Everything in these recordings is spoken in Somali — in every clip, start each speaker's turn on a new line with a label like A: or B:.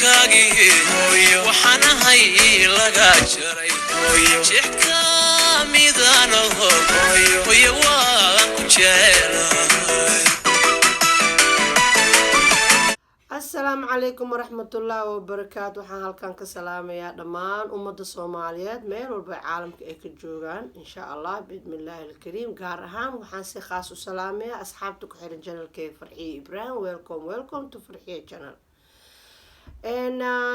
A: dadkaagii waxaan ahay laga jaray jidhka midaanaho hooyo waan ku jecelahay.
B: السلام عليكم ورحمة الله وبركاته. waxaan halkan ka salaamayaa dhammaan ummadda Soomaaliyeed meel walba caalamka ay ka joogaan insha Allah bismillaah alkariim. gaar ahaan waxaan si khaas u salaamayaa asxaabta ku xiran channelkayga Farxiye Ibrahim. welcome to Farxiye channel.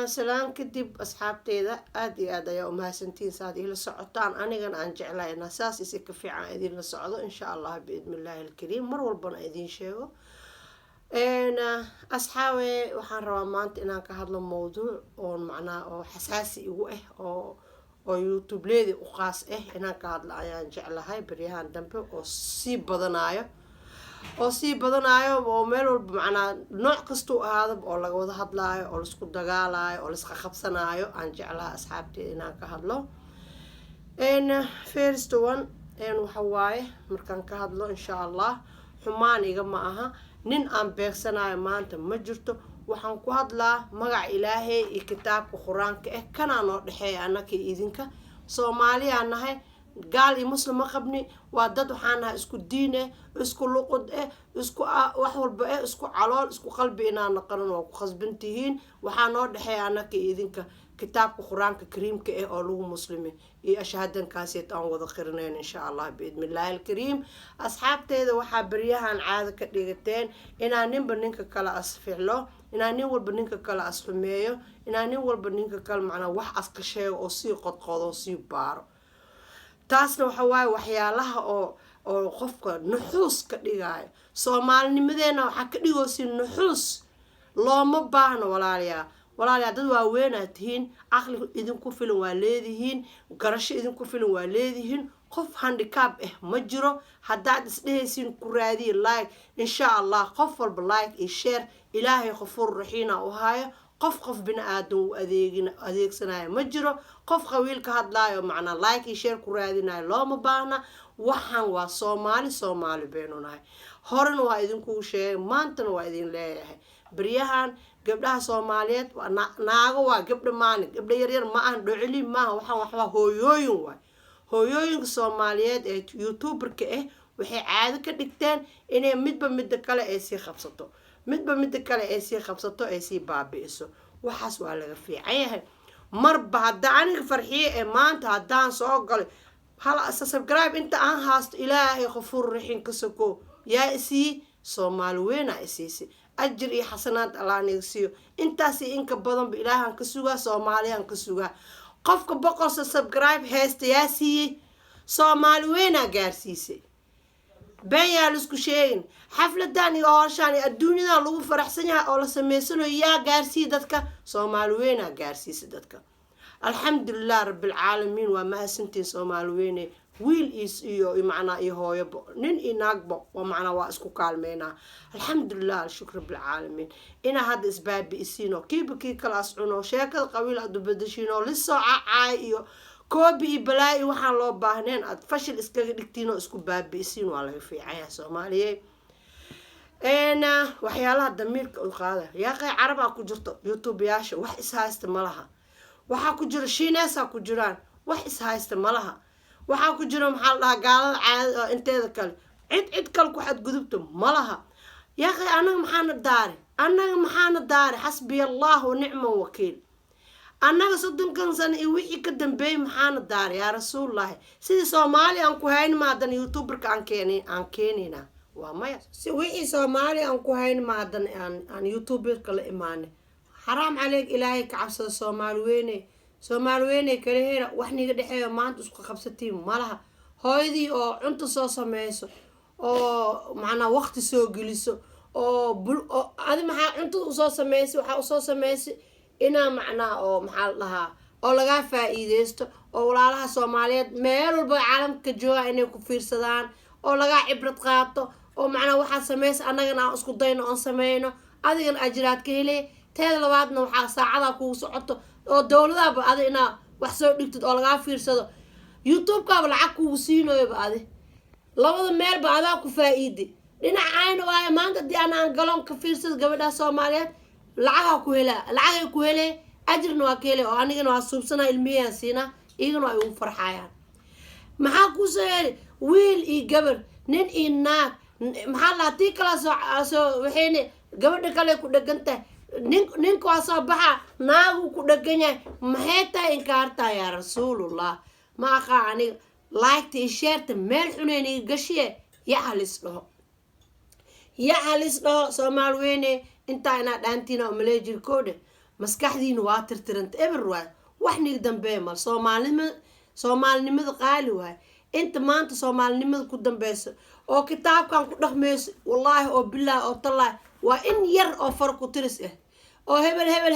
B: salaam kadib asxaabteeda aad iyo aad ayaa u mahadsantihiin saad ila socotaan anigan aan jeclahay inaan saas isi ka fiican idin la socdo insha Allah bismillaah alkariim. mar walbana idin sheego asxaabe waxaan rabaa maanta inaan ka hadlo mowduuc oo macnaa oo xasaasi igu ah oo YouTube leedi u qaas ah inaan ka hadlo ayaan jeclahay baryahan dambe oo sii badanayo oo meel walba macnaa nooc kasta u ahaado oo laga wada hadlaayo oo la isku dagaalayo oo la isqa qabsanayo aan jeclahay asxaabteeda inaan ka hadlo. first one waxa waaye markaan ka hadlo insha Allah xumaan iga ma aha nin aan beegsanayo maanta ma jirto. waxaan ku hadlaa magac Ilaahay iyo kitaabka Quraanka ah kana noo dhaxeeya anaka idinka Soomaaliya nahay gaal iyo muslim ma qabni waa dad waxaan nahay isku diin ah isku luqad ah isku wax walba ah isku calool isku qalbi inaan naqan oo ku khasbantihiin waxaa noo dhaxeeya anaka idinka kitaabka Quraanka Kariimka ah oo lagu muslimiin iyo ashhaadan kaasiyad aan wada qirneen insha Allah bismillaah alkariim. asxaabteeda waxaa baryahan caado ka dhigateen inaan ninba ninka kala asficlo inaan nin walba ninka kala asxumeeyo inaan nin walba ninka kala macnaa wax aska sheego oo sii qodqodo sii baaro. taasna waxa waaye waxyaalaha oo qofka nuxuus ka dhigayo Soomaalinimadeena waxa ka dhigoosi nuxuus looma baahno walaalayaal dad waaweyn aad tihiin aqli idinku filan waa leedihiin garasho idinku filan waa leedihiin qof handicap ma jiro haddaad isdhehaysiin ku raadiye like insha Allah qof walba like iyo share Ilaahay Ghafuur Rahiim u haayo qof bina aadan u adeegsanayo ma jiro qof qawiil ka hadlaayo macna like iyo share ku raadinayo looma baahna. waxaan waa Soomaali beenunahay horena waa idinku sheegay maantana waa idin leeyahay baryahan gabdhaha Soomaaliyeed naago waa gabdha yaryar ma aan dhocili ma waxba hooyooyinka Soomaaliyeed ee YouTuberka waxay caado ka dhigteen inay midba kale ay sii qabsato ay sii baabi'iso. waxaas waa laga fiican yahay marba hadda aniga Farxiye ee maanta haddaan soo galay hala subscribe inta aan haasto Ilaahay Ghafuur Rahiim ka soko yaa isii Soomaali weena isiisi ajir iyo xasanaad Allah neegsiyo intaas inka badan ba Ilaahan ka sugaa Soomaaliyan ka sugaa qofka boqol subscribe heesta yaa siiyay Soomaali weena gaarsiisay been yaa isku sheegin xafladan iyo hawshan adduunyada lagu faraxsan yahay oo la sameysanayo yaa gaarsiiyay dadka Soomaali weena gaarsiisay dadka. alxamdulillaah rabbil caalamiin waa mahadsantiin Soomaali weene wiil iyo macna iyo hooyabo nin iyo naagbo waa macna waa isku kaalmeynaa alxamdulillaah shukr rabbil caalamiin ina hadda isbaabi'isiino kii kala ascuno sheekada qabiil aad u bedeshiino la soo caay iyo koobi iyo balaayi waxaan loo baahneen aad fashil iskaga dhigtiino isku baabi'isiin waa laga fiicaya Soomaaliyeed. waxyaalaha damiirka u qaada yaa qay carab ku jirto YouTube yaasha wax is haysta malaha waxa ku jira shiineesa ku jiraan wax is haysta malaha waxa ku jira maxaa la gaalada caado inteeda kale cid kale ku xad gudubto malaha yaa qay anaga maxaana daari xasbi Allah wa ni'mal wakiil annaga 30 sano iyo wixii ka dambeeyay maxaana daari yaa rasuulullaahi sidii Soomaali aan ku hayn maadan YouTuberka aan keenina waa maya si wixii Soomaali aan ku hayn maadan aan YouTuberka la imaanay حرام عليك إلهي كعبسة Soomaali weene kale heera wax niga dhaxeeyo maanta isku qabsatiin malaha hooyadii oo cunto soo sameeyso oo macna waqti soo geliso oo adi maxaa cunto soo sameeyso waxa soo sameeyso ina macna oo maxaa lahaa oo laga faa'iideysto oo walaalaha Soomaaliyeed meel walba caalamka jooga inay ku fiirsadaan oo laga cibrad qaato oo macna waxa sameeyso annagana isku dayno oo sameeyno adigana ajraad ka helay teeda labaadna waxa saacada kugu socoto oo dawladaba adina wax soo dhigtid oo laga fiirsado YouTube ka lacag kugu siinayo baadi labada meel baada ku faa'iiday dhinac ayna waa maanta di aan galon ka fiirsado gabadha Soomaaliyeed lacagaha ku helaa lacagay ku helee ajirna waa ka hele oo anigana waa suubsanaa ilmihiyaan siinaa iyagana waa igu farxayaan maxaa kusoo heli wiil iyo gabar nin iyo naag maxaa laa tii kala soo waxayne gabadha kale ku dhegan tahay ninka waa soo baxa naagu ku dhegan yahay maxay tahay inkaartaa yaa rasuulullah ma aqaa aniga laagta iyo sheerta meel xunayn iga gashiye yaa halis dhaho soomaal weyne intaa inaa dhaantiina oo malee jirkoodhe maskaxdiina waa tirtiranta eber waay wax nig dambeeya mal soomaalinimada qaali waay inta maanta soomaalinimada ku dambeyso oo kitaabkan ku dhaqmeyso wallaahi oo bilaahi oo tallaahi waa in yar oo far ku tiris ah oo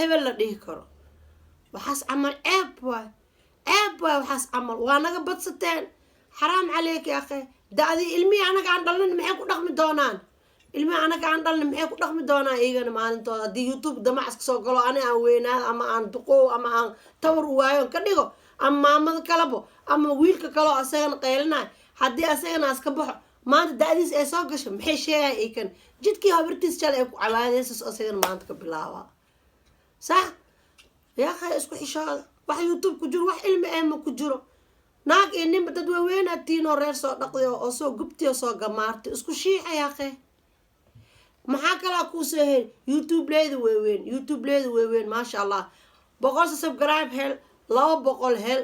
B: hebel la dhihi karo waxaas camal ceeb waay waxaas camal waa naga badsateen xaraam caleyka ya akhe da-dii ilmihii anaga aan dhalin maxay ku dhaqmi doonaan iyagana maalintooda haddii youtube damacs kasoo galo ani aan weynaado ama aan duqow ama aan tawar u waayo ka dhigo ama maamada kalabo ama wiilka kaleo asagana qaylinayo haddii asagana aska baxo maanta da-diis ay soo gasho maxay sheegaya ikan jidkii habartiis jale ay ku cawaadeysaas asagana maanta ka bilaabaa sax yaakhay isku xishooda wax youtube ku jiro wax ilmi eema ku jiro naag iyo ninba dad waaweynaad tiinoo reer soo dhaqday oo soo gubtay oo soo gamaartay isku shiixa yaakhay maxaa kalaa kuusoo heli youtube leeda weeweyn maasha allah 100 subscribe hel 200 hel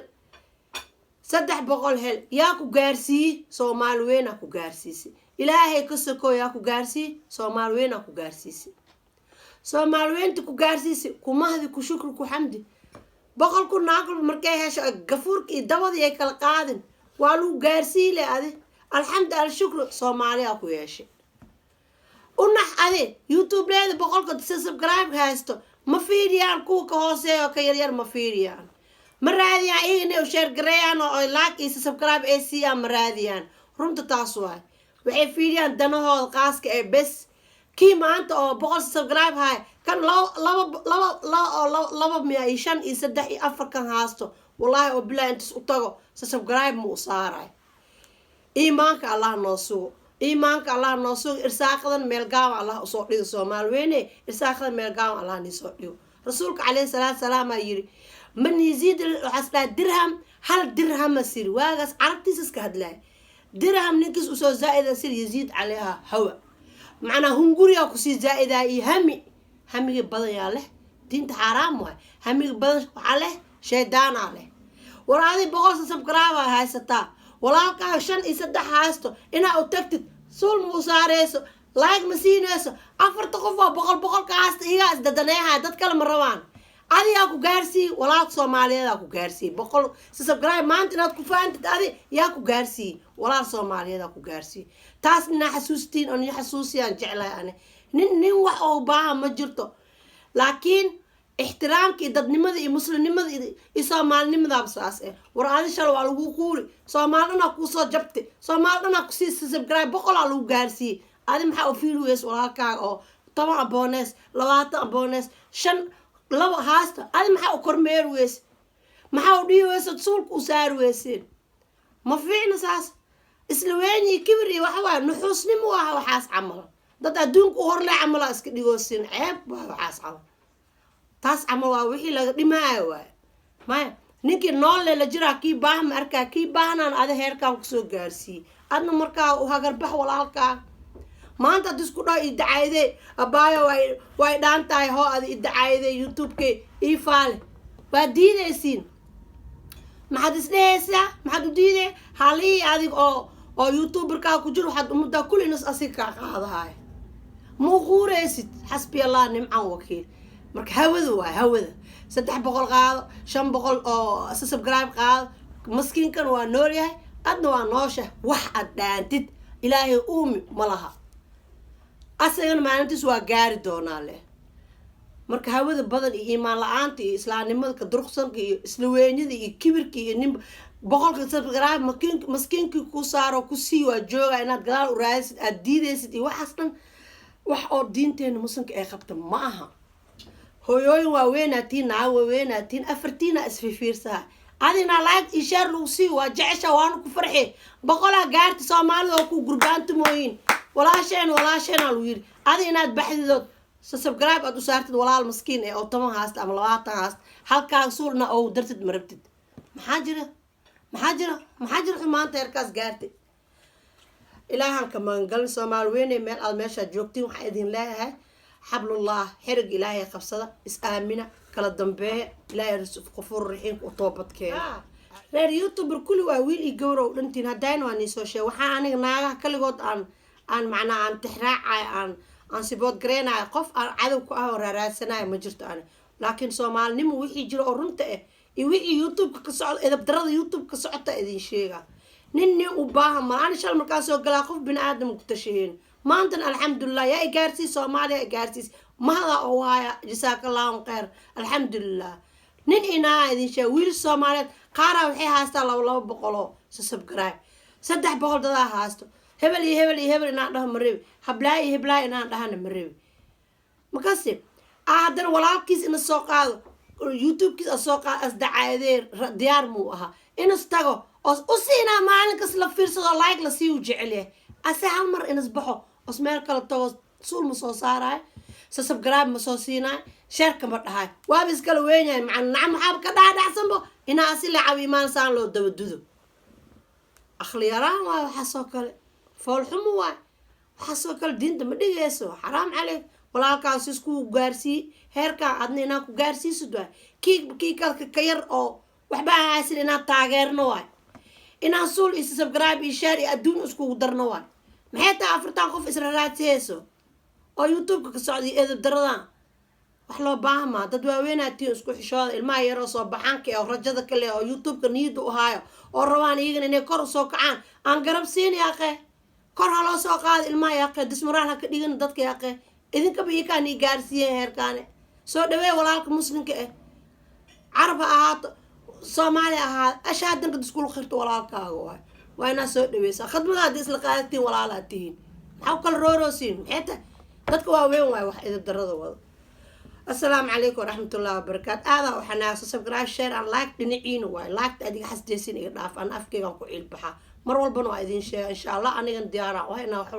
B: 300 hel yaa ku gaarsiiyey soomaali weyna ku gaarsiisay ilaahay ka soko yaa ku gaarsiiyey soomaali weyna ku gaarsiisay soomaali weynta ku gaarsiisay kumahdi ku shukri ku xamdi 100 ku naaqul markay hesho gafuurka iyo dabadii ay kala qaadin waa lagu gaarsiile adi alxamdu al shukru soomaaliya ku yeeshay unax adi youtube leeda 100 subscribe haysto ma fiiriyaan kuwa ka hooseeyo ka yaryar ma fiiriyaan ma raadiyaan iyagana u share gareeyaan oo like iyo subscribe ay siiyaan ma raadiyaan runta taas waay waxay fiiriyaan danahooda qaaska ee bes kii maanta oo 100 subscribe hay kan laba miya iyo 5 iyo 3 iyo 4 kan haasto wallaahi oo bilaa intas u tago subscribe mu saaray iimaanka allah noo sugo irsaaqadan meel gaawa allah usoo dhigo soomaal weyne irsaaqadan meel gaawa allah nisoo dhigo rasuulka calayhi salaatu salaam yiri man yaziid waxaa dirham hal dirham sir waagaas carabtiisa iska hadlay dirham ninkiis usoo zaa'ida sir yaziid calayha hawa macnaa hunguriya kusii zaa'ida iyo hamiga badan yaa leh diinta xaaraam waay hamiga badan waxaa leh shaydaanaa leh war adi 100 subscribe haysataa walaalkaa 5 iyo 3 haysto inaa u tagtid suul muu saareyso like ma siineyso 4 qof oo 100 ka haysta iyagaa isdadaneeha dad kale ma rabaan adigaa ku gaarsii walaalka soomaaliyeedaa ku gaarsii 100 subscribe maanta inaad ku faantid adi yaa ku gaarsii walaal soomaaliyeedaa ku gaarsii taas inaa xasuustiin oo nin xasuusiyaan jeclahay ani nin wax oo baaha ma jirto laakiin ixtiraamka iyo dadnimada iyo muslimnimada iyo soomaalinimada saas war adi shal waa lagu quuri soomaalina ku soo jabtay soomaalina ku sii subscribe 100 lagu gaarsiiyay adi maxaa u fiilweys walaalkaaga oo 10 abonees 20 abonees 5 laba haasta adi maxaa u kormeer weys maxaa u dhiiweysad suulka u saar weyseen ma fiicna saas isla weynii kibir iyo waxa waa nuxuusnimo waa waxaas camal dad adduunka u horle camala iska dhigoosin ceeb waa waxaas camal taas camal waa wixii laga dhimaayo waay maya ninkii noolle la jiraa kii baah ma arkaa kii baahnaan adi heerkaan kusoo gaarsiiyey adna markaa u hagarbax walaalkaa maanta ad isku dhaho idacaydee abaayo way dhaan tahay hoo adi idacaydee youtubeke ii faale waa diidaysiin maxaad isdhehaysaa maxaad u diidee halihii adig oo youtuberkaa ku jiro waxaad ummaddaa kullinas asiga kaa qaadahay muu quureysid xasbi allah nimcan wakiil marka hawada waay hawada 300 qaado 500 oo subscribe qaado maskiinkan waa nool yahay adna waa noosha wax ad dhaantid ilaahay uumi malaha asagana maalintiis waa gaari doonaa leh marka hawada badan iyo iimaan la-aanta iyo islaamnimada ka durqsanka iyo isla weynida iyo kibirka iyo nin 100 subscribe maskiinkii ku saaro ku sii waa jooga inaad gadaal u raadisid aad diidaysid iyo waxaas dhan wax oo diinteena muslimka ay qabta ma aha hooyooyin waa weynaatiin naa waa weynaatiin afartiina isfiirsaha adina like iyo share lagu sii waa jecesha waana ku farxi 100 gaarti soomaalida oo ku gurbaantumooyin walaasheen lagu yiri adi inaad baxdidood subscribe aad u saartid walaal maskiin ee oo 10 haasta ama 20 haasta halkaa suulna oo dartid marabtid maxaa jira xumaanta heerkaas gaartay ilaahan ka magangal Soomaali weyn meel al meesha joogtiin waxa idin leeyahay xablullah xirg ilaahay qabsada is aamina kala dambeeya ilaahay rasuul qofur raxiim u toobadkeena reer youtuber kulli waa wiil iyo gawrow dhantiin hadaan waan soo sheeg waxa aniga naagaha kaligood aan macnaa aan tixraacay aan sibood gareenay qof aan cadow ku ah raaraadsanaay ma jirto aan laakiin Soomaalinimo wixii jiro oo runta ah iyo wixii YouTube ka socdo edab darada YouTube ka socota idin sheega nin u baahan ma aan shal markaas soo galaa qof bin aadam ku tasheen maantan alxamdulillah yaa igaarsi Soomaaliya igaarsi mahada oo haya jazakallahu khayr alxamdulillah nin ina idin sheeg wiil Soomaaliyeed qaara waxay haastaa 200 subscribe 300 dad haasto hebel inaan dhaho mareeb heblaay inaan dhahana mareeb makasi aadan walaalkiis ina soo qaado YouTube kiis soo qaado as dacaaydeer diyaar muu aha inas tago oo siina maalinkas la fiirsado like la sii u jecel yahay ase hal mar inas baxo os meel kala tago suul ma soo saaray subscribe ma soo siinay share kama dhahay waa bis kala weynay macna maxab ka dhaadhacsanbo ina asii la cawiimaan saan loo dabadudo akhliyaraan waa waxa soo kale fool xumo waa waxa soo kale diinta ma dhigayso xaraam عليك walaalkaas isku gaarsi heerka adna inaa ku gaarsiisid waa kii ka yar oo waxba haysan inaa taageerno waa inaa suul is subscribe iyo share iyo adduun isku darno waa maxay taa afartan qof isla raadseeso oo YouTube ka socday edeb daradan wax loo baahnaa dad waaweynaatay isku xishooda ilmaha yar oo soo baxanka oo rajada kale oo YouTube ka niyada u haayo oo rabaan iyagana inay kor soo kacaan aan garab siinaya qey kor halo soo qaad ilmaha yaqay dismaraha ka dhigan dadka yaqay idinka biikaan i gaarsiiyeen heerkaane soo dhaweey walaalka muslimka ah carab ahaato Soomaali ahaa ashaadan dad isku khirto walaalkaaga waa ina soo dhaweeysa khadmadaad isla qaadatiin walaalaatiin maxaa kala roorosiin xita dadka waa weyn waay wax idin darada wada assalaamu calaykum waraxmatullaahi wabarakaatu aada waxaan subscribe share and like dhinaciina waay like adiga xasdeesin iga dhaaf aan afkeygan ku cilbaxa mar walbana waa idin sheega insha Allah aniga diyaara waa ina wax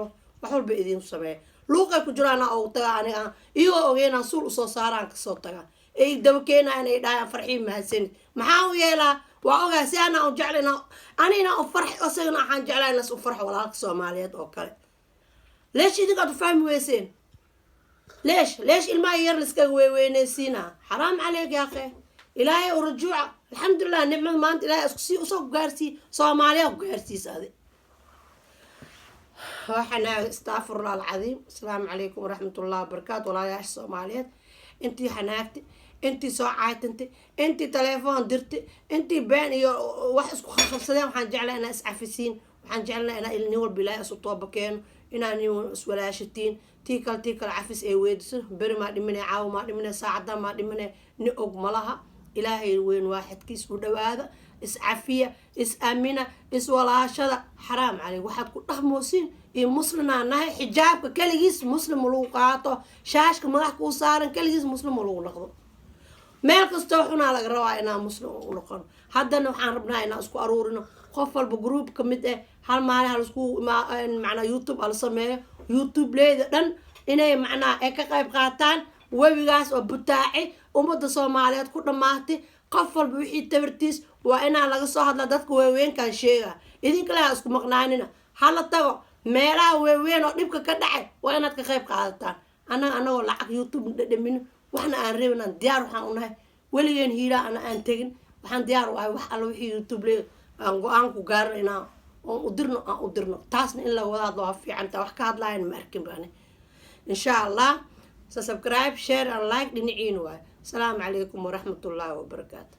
B: walba idin sameeyo luuqa ku jiraan oo taga aniga iyo ogeena suul soo saaraan ka soo taga ay dabkeena inay dhaayaan farxiin mahadsan maxaa u yeelaa waa ogaa si ana u jeclina anina u farx asagana waxaan jeclahay las u farx walaalka Soomaaliyeed oo kale leesh idinka u fahmi weyseen leesh ilma yar liska weynaysiina xaraam عليك يا اخي ilaahay u rajuuca alxamdulillah nicmada maanta ilaahay isku sii usoo gaarsi Soomaaliya ku gaarsiisade waxana astaghfirullah alazim assalaamu calaykum waraxmatullaahi wabarakaatu walaayaha Soomaaliyeed intii xanaagti intii soo caaytantay intii telefoon dirtay intii been iyo wax isku qabsadeen waxaan jeclahay inaa iscafisiin waxaan jeclahay inaa ilni walba ilaahay isu toobakeen inaan iswalaashatiin tiikal cafis ee weediso bari ma dhimanay caaw ma dhimanay saacada ma dhimanay ni og malaha ilaahay weyn waaxidkiis u dhawaada is cafiya is aamina is walaashada xaraam عليك waxaad ku dhaqmoosiin iyo muslimna nahay xijaabka kaligiis muslim lagu qaato shaashka madax ku saaran kaligiis muslim lagu noqdo meel kasto xuna laga rabaa inaa muslim u noqon haddana waxaan rabnaa inaan isku aruurino qof walba group ka mid ah hal maalin hal isku macna YouTube al sameeyo YouTube leeda dhan inay macna ay ka qayb qaataan webigaas oo butaaci umada Soomaaliyeed ku dhamaatay qof walba wixii tabartiis waa inaa laga soo hadla dadka weeweyn kan sheega idinka la isku maqnaanina hala tago meelaha weeweyn oo dhibka ka dhacay waa inaad ka qayb qaadataan anagoo lacag YouTube dhadhamin waxna aan reebnaan diyaar waxaan u nahay waligeen hiira aan tagin waxaan diyaar u ahay wax alla wixii YouTube le aan go'aan ku gaarnaa oo u dirno taasna in la wadaado waa fiican taa wax ka hadlayaan ma arkin baan insha Allah subscribe share and like dhinaciina waay assalaamu calaykum waraxmatullaahi wabarakaatu